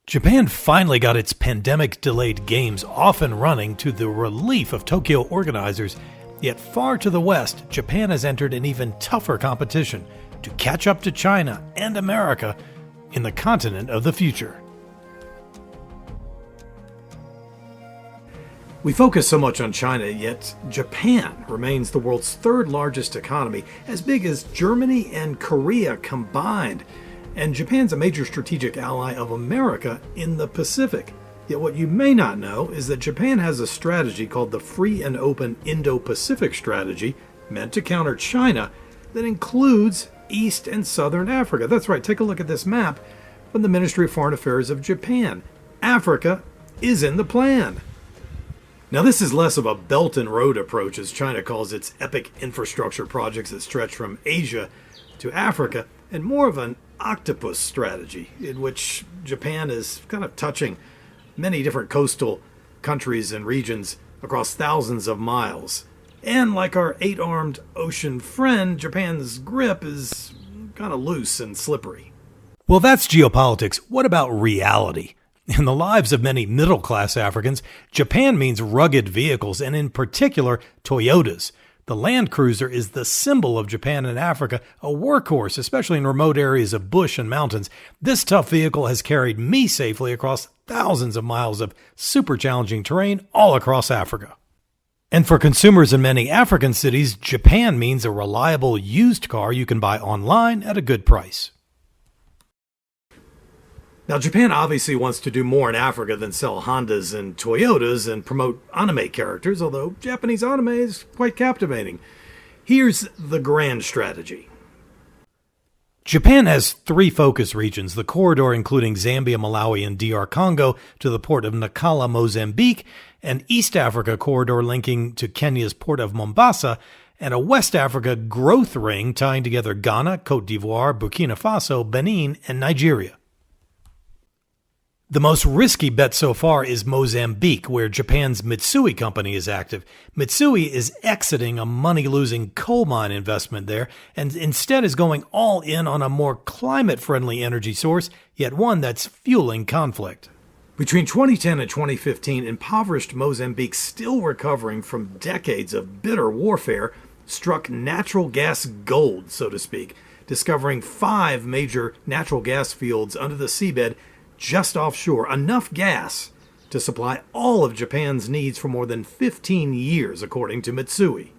Japan finally got its pandemic-delayed games off and running to the relief of Tokyo organizers, yet far to the west, Japan has entered an even tougher competition to catch up to China and America in the continent of the future. We focus so much on China, yet Japan remains the world's third largest economy, as big as Germany and Korea combined. And Japan's a major strategic ally of America in the Pacific. Yet what you may not know is that Japan has a strategy called the Free and Open Indo-Pacific strategy, meant to counter China, that includes East and Southern Africa. That's right, take a look at this map from the Ministry of Foreign Affairs of Japan. Africa is in the plan. Now, this is less of a Belt and Road approach, as China calls its epic infrastructure projects that stretch from Asia to Africa, and more of an octopus strategy, in which Japan is kind of touching many different coastal countries and regions across thousands of miles. And like our 8-armed ocean friend, Japan's grip is kind of loose and slippery. Well, that's geopolitics. What about reality? In the lives of many middle-class Africans, Japan means rugged vehicles, and in particular, Toyotas. The Land Cruiser is the symbol of Japan in Africa, a workhorse, especially in remote areas of bush and mountains. This tough vehicle has carried me safely across thousands of miles of super challenging terrain all across Africa. And for consumers in many African cities, Japan means a reliable used car you can buy online at a good price. Now, Japan obviously wants to do more in Africa than sell Hondas and Toyotas and promote anime characters, although Japanese anime is quite captivating. Here's the grand strategy. Japan has 3 focus regions, the corridor including Zambia, Malawi, and DR Congo to the port of Nacala, Mozambique, an East Africa corridor linking to Kenya's port of Mombasa, and a West Africa growth ring tying together Ghana, Cote d'Ivoire, Burkina Faso, Benin, and Nigeria. The most risky bet so far is Mozambique, where Japan's Mitsui company is active. Mitsui is exiting a money-losing coal mine investment there and instead is going all in on a more climate-friendly energy source, yet one that's fueling conflict. Between 2010 and 2015, impoverished Mozambique, still recovering from decades of bitter warfare, struck natural gas gold, so to speak, discovering 5 major natural gas fields under the seabed just offshore, enough gas to supply all of Japan's needs for more than 15 years, according to Mitsui.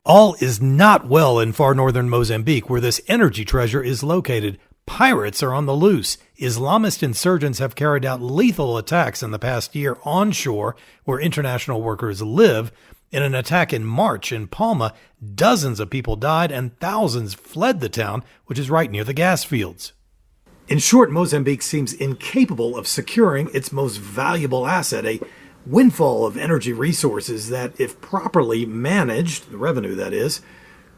All is not well in far northern Mozambique, where this energy treasure is located. Pirates are on the loose. Islamist insurgents have carried out lethal attacks in the past year onshore, where international workers live. In an attack in March in Palma, dozens of people died and thousands fled the town, which is right near the gas fields. In short, Mozambique seems incapable of securing its most valuable asset, a windfall of energy resources that, if properly managed, the revenue that is,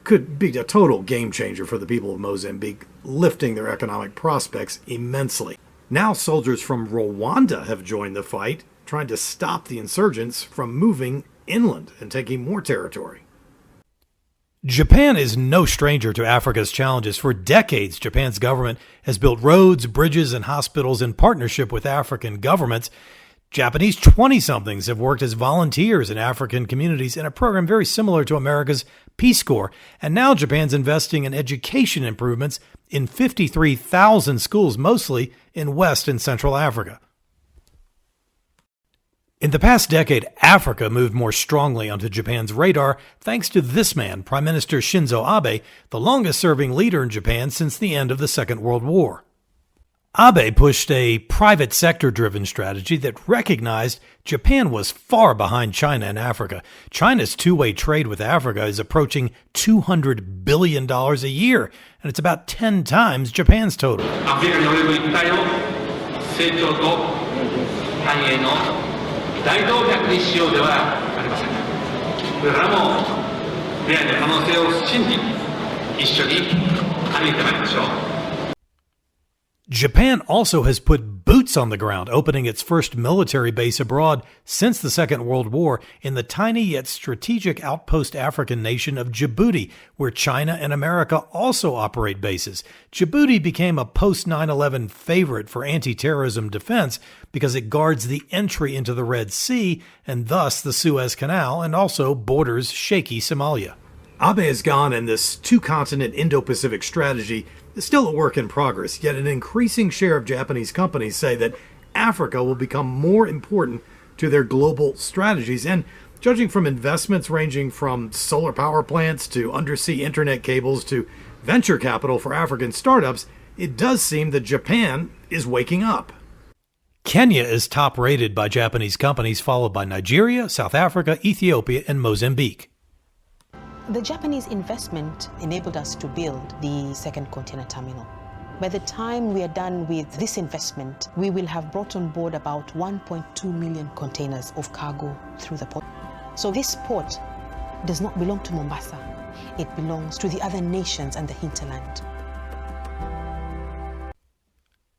could be a total game changer for the people of Mozambique, lifting their economic prospects immensely. Now soldiers from Rwanda have joined the fight, trying to stop the insurgents from moving inland and taking more territory. Japan is no stranger to Africa's challenges. For decades, Japan's government has built roads, bridges, and hospitals in partnership with African governments. Japanese 20-somethings have worked as volunteers in African communities in a program very similar to America's Peace Corps. And now Japan's investing in education improvements in 53,000 schools, mostly in West and Central Africa. In the past decade, Africa moved more strongly onto Japan's radar thanks to this man, Prime Minister Shinzo Abe, the longest-serving leader in Japan since the end of the Second World War. Abe pushed a private sector-driven strategy that recognized Japan was far behind China in Africa. China's two-way trade with Africa is approaching $200 billion a year, and it's about 10 times Japan's total. Japan also has put boots boots on the ground, opening its first military base abroad since the Second World War in the tiny yet strategic outpost African nation of Djibouti, where China and America also operate bases. Djibouti became a post-9/11 favorite for anti-terrorism defense because it guards the entry into the Red Sea and thus the Suez Canal, and also borders shaky Somalia. Abe has gone, and this two-continent Indo-Pacific strategy is still a work in progress, yet an increasing share of Japanese companies say that Africa will become more important to their global strategies. And judging from investments ranging from solar power plants to undersea internet cables to venture capital for African startups, it does seem that Japan is waking up. Kenya is top-rated by Japanese companies, followed by Nigeria, South Africa, Ethiopia, and Mozambique. The Japanese investment enabled us to build the second container terminal. By the time we are done with this investment, we will have brought on board about 1.2 million containers of cargo through the port. So this port does not belong to Mombasa. It belongs to the other nations and the hinterland.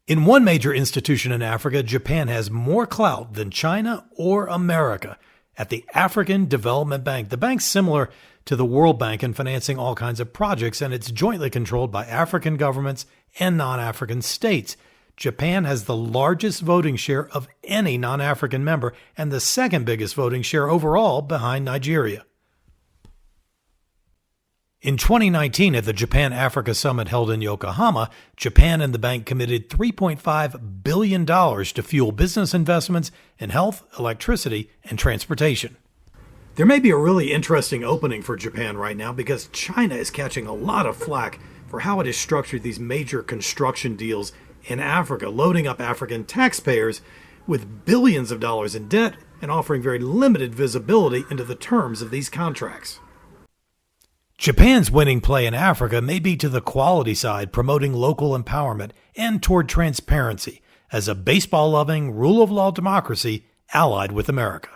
In one major institution in Africa, Japan has more clout than China or America. At the African Development Bank, the bank's similar to the World Bank in financing all kinds of projects, and it's jointly controlled by African governments and non-African states. Japan has the largest voting share of any non-African member and the second biggest voting share overall behind Nigeria. In 2019, at the Japan-Africa Summit held in Yokohama, Japan and the bank committed $3.5 billion to fuel business investments in health, electricity, and transportation. There may be a really interesting opening for Japan right now because China is catching a lot of flack for how it has structured these major construction deals in Africa, loading up African taxpayers with billions of dollars in debt and offering very limited visibility into the terms of these contracts. Japan's winning play in Africa may be to the quality side, promoting local empowerment, and toward transparency as a baseball-loving, rule-of-law democracy allied with America.